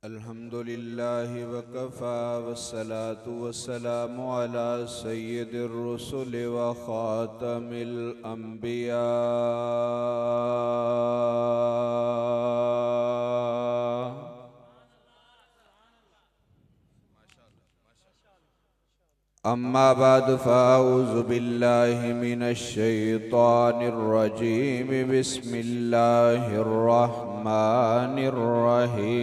अल्हम्दुलिल्लाह वकफ़ा वस्सलातु वस्सलामु अला सय्यिदिर रुसुल व ख़ातमिल अंबिया। अम्मा बाद फ़अऊज़ु बिल्लाहि मिनश शैतानिर रजीम। बिस्मिल्लाहिर रहमानिर रहीम।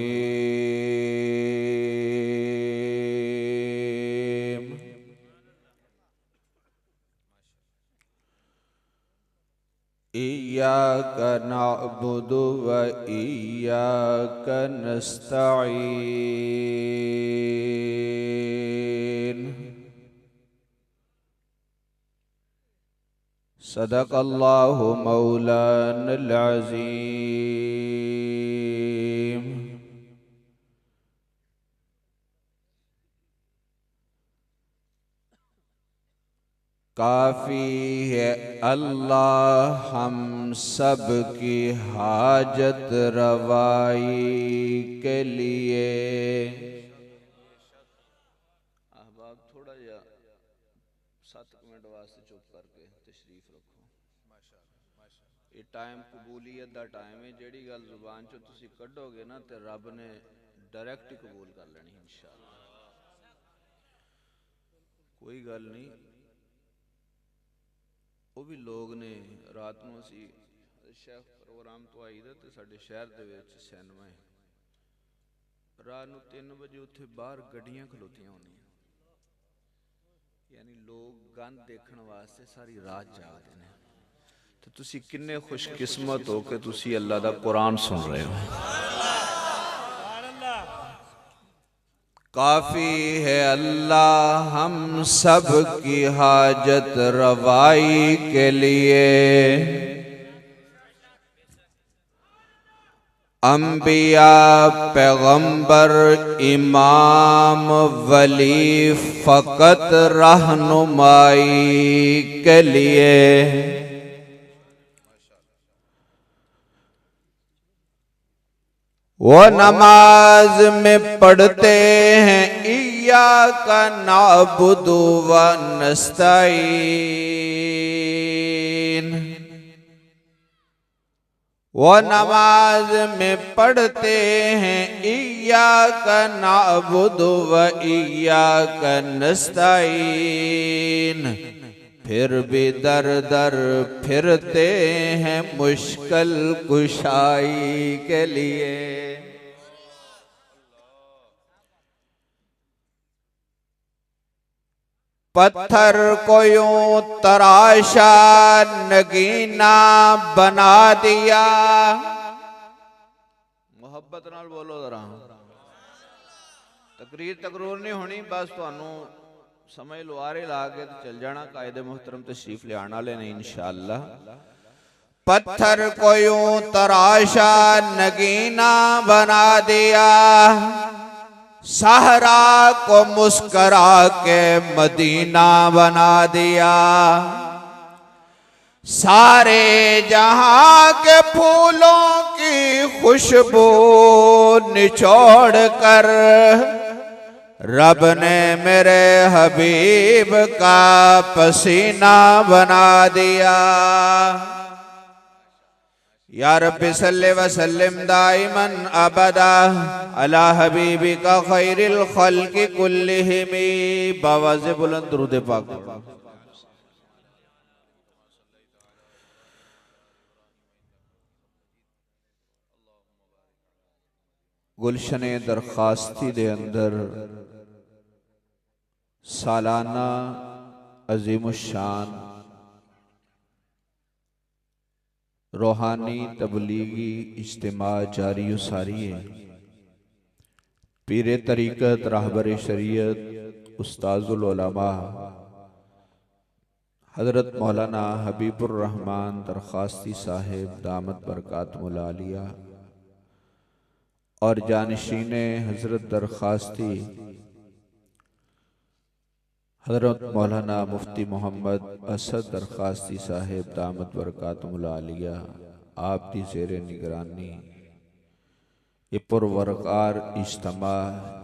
इय्याका नअबुदु व इय्याका नस्तईन। सदक़ल्लाहु मौलानल अज़ीम। काफ़ी है अल्लाह हम सब की हाजत रवाई के लिए। अहबाब थोड़ा जा 7 मिनट वास्ते चुप करके तशरीफ रखो। ये टाइम कबूलियत दा टाइम है। जेड़ी गल जुबान चो तुसी कढ़ोगे ना ते रब ने डायरेक्ट ही कबूल कर लेनी इंशाअल्लाह। कोई गल नहीं। वो भी लोग ने रात को असी शेख प्रोग्राम तो आई दा ते साडे शहर दे विच सिनेमा है। रात को 3 बजे उत्थे बाहर गड्डियां खलोतियां होनी, यानी लोग गंद देखने वास्ते सारी रात जागते हैं। तो तुसी किन्ने खुशकिस्मत हो कि तुसी अल्लाह दा कुरान सुन रहे हो। काफ़ी है अल्लाह हम सब की हाजत रवाई के लिए। अंबिया पैगंबर इमाम वली फ़कत रहनुमाई के लिए। वो नमाज में पढ़ते हैं इय्याका नअबुदु व नस्तईन। वो नमाज में पढ़ते हैं इय्याका नअबुदु व इय्याका नस्तईन। फिर भी दर दर फिरते हैं मुश्किल कुशाई के लिए। पत्थर को यूं तराशा नगीना बना दिया। मोहब्बत नाल बोलो जरा। तकरीर तकरूर नहीं होनी, बस तुहानू समझ लो आरे ला के चल जाना। कायदे मुहतरम तशरीफ ले आने वाले ने इंशाअल्लाह। पत्थर को यूं तराशा नगीना बना दिया। सहरा को मुस्करा के मदीना बना दिया। सारे जहां के फूलों की खुशबू निचोड़ कर रब ने मेरे हबीब का पसीना बना दिया। या रब्बि सल्लि व सल्लिम दाइमन अबदा अला हबीबिका खैरिल खल्क़ि कुल्लिहिम। बावाज़ बुलंद दुरूद पाक। गुलशने दरखास्ती दे अंदर सालाना अजीमुशान रूहानी तबलीगी इज्तिमा जारी सारी है। पीरे तरीक़त रहबर शरीयत उस्ताजुल उलमा हज़रत मौलाना हबीबुर रहमान दरखास्ती साहिब दामत बरकातुहुल आलिया और जानशीने हज़रत दरखास्ती हज़रत मौलाना मुफ्ती मोहम्मद असद दरखास्ती साहिब दामत बरकातुहुल आलिया आप दी ज़ेरे निगरानी ये पुरवरकार इज्तिमा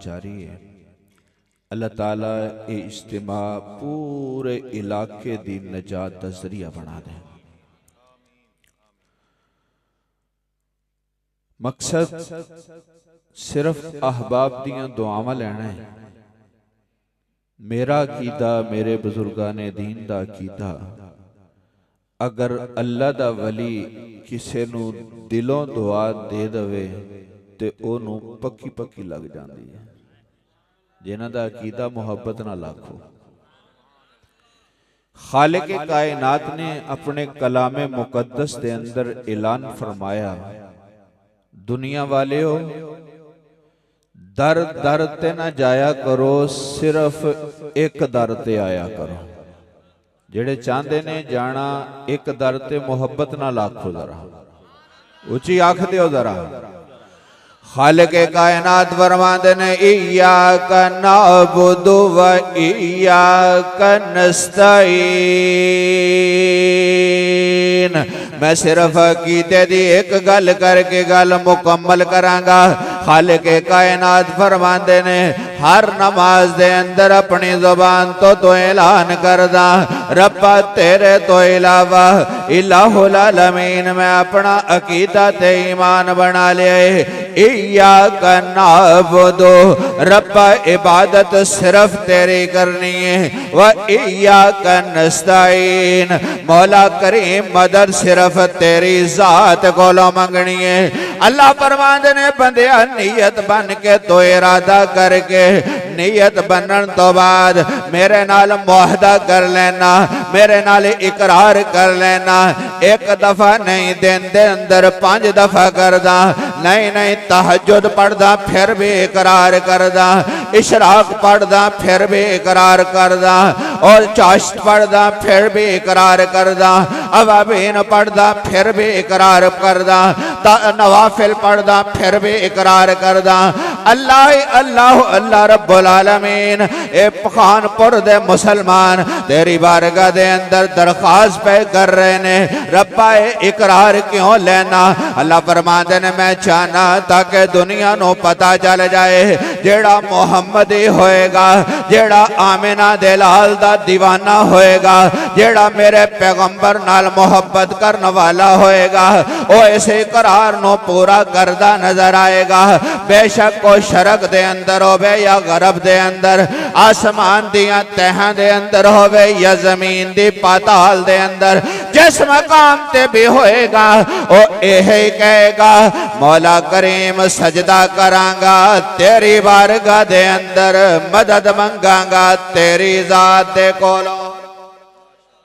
जारी है। अल्लाह ताला ये इज्तिमा पूरे इलाके दी नजात दा ज़रिया बना दे। मकसद सिर्फ अहबाब दियां दुआवां लेना है। मेरा अकीदा मेरे बुजुर्गां ने दीन दा अकीदा अगर अल्लाह दा वली किसे नू दिलों दुआ दे दवे ते ओनू पक्की पक्की लग जाती है। जिन्हां दा अकीदा मुहब्बत ना लाखो। खालिक कायनात ने अपने कलामे मुकद्दस के अंदर ऐलान फरमाया, दुनिया वाले हो दर दर ते ना जाया करो, सिर्फ एक दर ते आया करो। जेड़े चाहते ने जाना एक दर ते मुहब्बत ना लाखो। जरा उची आख दियो जरा। खालिक कायनात फरमाते ने इय्याका नअबुदु व इय्याका नस्तईन। मैं सिर्फ अकीदे दी एक गल करके गल मुकम्मल करांगा। खालिक कायनात फरमाते ने हर नमाज दे अंदर अपनी जुबान तो ऐलान करदा, रब्बा तेरे तो इलावा इलाहुल आलमीन मैं अपना अकीदा ते ईमान बना लिया। इय्याका नअबुदु, रब्बा इबादत सिर्फ तेरी करनी है। व इय्याका नस्तईन, मौला करीम मदद सिर्फ तेरी जात कोलों मंगनी है। अल्लाह फरमाते ने बंदिया नीयत बन के तो इरादा करके नीयत बनन तो बाद मेरे नाल मुआहदा कर लेना, मेरे नाल इकरार कर लेना। एक दफा नहीं दिन दे अंदर 5 दफा करदा, नहीं नहीं तहज्जुद पढ़दा फिर भी इकरार करदा, इशराक पढ़दा फिर भी इकरार करदा, और चाश्त पढ़दा फिर भी इकरार करदा, अवाबीन पढ़दा फिर भी इकरार करदा, नवाफिल पढ़दा फिर भी इकरार करदा। अल्लाह अल्लाह अल्लाह रब्बुल आलमीन ए पखानपुर दे मुसलमान तेरी बारगाह दे अंदर दरखास्त पे कर रहे ने, रब्बा इकरार क्यों लेना। अल्लाह फरमाते ने मैं चाहना ताकि दुनिया नो पता चल जाए जेड़ा मुहम्मदी होएगा, जेड़ा आमिना दे लाल दा दीवाना होएगा, जेड़ा मेरे पैगंबर नाल मोहब्बत करने वाला होएगा, ओ इसे करार नो पूरा करदा नजर आएगा। बेशक को शरक दे अंदर होवे या गरब दे अंदर, आसमान दियां तहां दे अंदर होवे या जमीन दी पाताल दे अंदर, जिस मकाम ते भी होएगा ओ यही कहेगा मौला करीम सजदा करांगा, तेरी बारगाह दे अंदर मदद मंगांगा तेरी जात दे कोलों।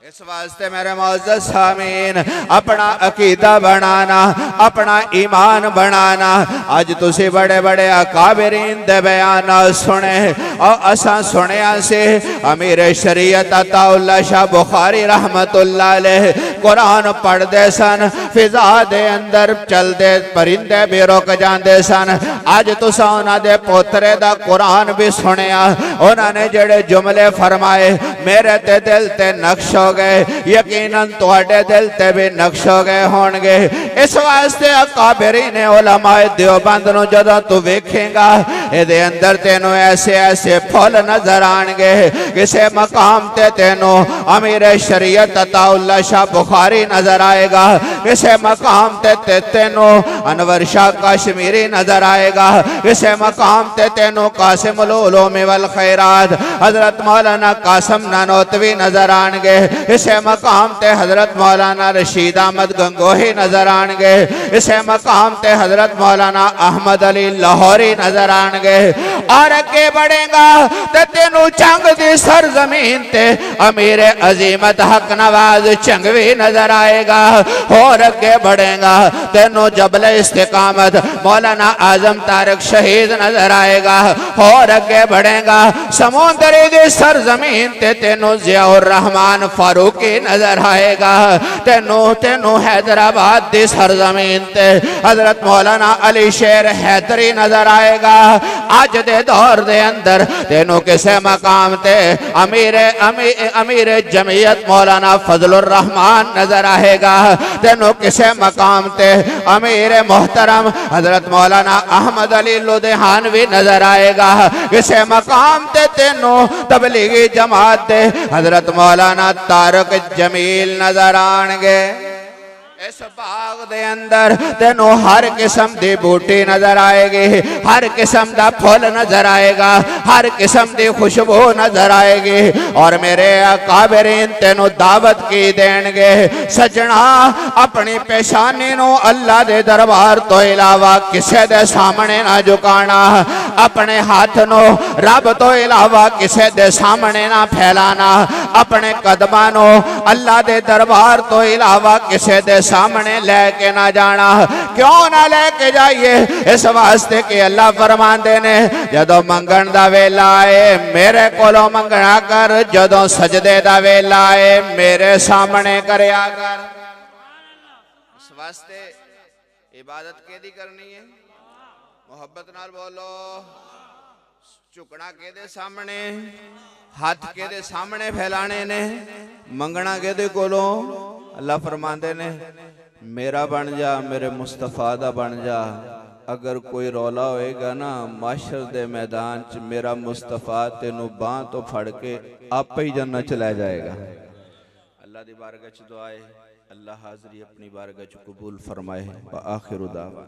इस वास्ते मेरे मौजूद सामीन अपना अकीदा बनाना, अपना ईमान बनाना। अज तुसी बड़े बड़े अकाबिरीन दे बयान सुने और असा सुनिया से अमीर शरीयत अताउल्लाह शाह बुखारी रहमतुल्लाह अलैह कुरान पढ़ते सन, फिजा दे अंदर चलते परिंदे भी रुक जाते सन। अज तुसा उन्हां दे पोतरे दा कुरान भी सुनिया, उन्होंने जेड़े जुमले फरमाए मेरे ते दिल ते नक्श हो गए, यकीनन तुहाडे दिल ते भी नक्श हो गए होंगे। इस वास्ते अकाबिरीन उलमाए देवबंद नूं जदों तू वेखेगा इहदे अंदर तेनों ऐसे ऐसे फुल नजर आएंगे, किसी मकाम ते तेनों अमीर शरीयत अताउल्लाह शाह बुखारी नजर आएगा, किसी मकाम ते तेनों अनवर शाह कश्मीरी नजर आएगा, किसी मकाम ते तेनों कासिमुल उलूम वल खैरात हजरत मौलाना कासिम नानोतवी नजर आएंगे, इसे मकाम ते हजरत मौलाना रशीद अहमद गंगोही नजर आएंगे, इसे मकाम ते हजरत मौलाना अहमद अली लाहौरी नजर आएंगे। और अगे बढ़ेगा ते तेनू चंग दी सरजमीन ते अमीर अजीमत हक नवाज चंगवी नजर आएगा। और अगे बढ़ेगा तेनों जबल इस्तिकामत मौलाना आजम तारक शहीद नजर आएगा। और अगे बढ़ेगा समुद्री दी सरजमीन ते तेनों जियाउर रहमान फारूकी नजर आएगा। तेनों हैदराबाद दी सरजमीन ते हजरत मौलाना अली शेर हैदरी नजर आएगा। अज दे दौर दे अंदर तेनों किसे मकाम ते अमीर जमीयत मौलाना फजलुर रहमान नजर आएगा। तेनों किसे मकाम ते अमीर मोहतरम हजरत मौलाना अहमद अली लुधियानवी नजर आएगा। किसे मकाम ते तेनों तबलीगी जमात दे हजरत मौलाना तारक जमील नजर आएंगे। इस बाग दे अंदर तेनों हर किस्म की बूटी नजर आएगी, हर किस्म का फुल नजर आएगा, हर किस्म की खुशबू नजर आएगी। और मेरे काबरीन तेनों दावत की देंगे सजना अपनी पेशानी नू अल्लाह दे दरबार तो इलावा किसे दे सामने ना झुकाना, अपने हाथ नो रब तो इलावा किसे दे सामने ना फैलाना, अपने कदमां नो अल्लाह दे दरबार तो इलावा किसे दे सामने लेके ना जाना। क्यों ना लेके जाइए? इस वास्ते कि अल्लाह फरमाते ने जदों मंगण दा वेला आए मेरे कोलों मंगना कर, जदों सजदे दा वेला आए मेरे सामने करया कर। इस वास्ते इबादत केदी करनी है? मोहब्बत नाल बोलो। झुकना केदे सामने, हाथ केदे सामने फैलाने ने, मंगना केदे कोलों? अल्लाह फरमाते ने मेरा बन जा, मेरे मुस्तफा दा बन जा। अगर कोई रौला होएगा ना माशर दे मैदान च मेरा मुस्तफा तेनू बांह तो फड़ के आप ही जन्नत चला जाएगा। अल्लाह दी बारगाह च दुआ है, अल्लाह हाज़री अपनी बारगाह च कबूल फरमाए। व आखिरु दावा।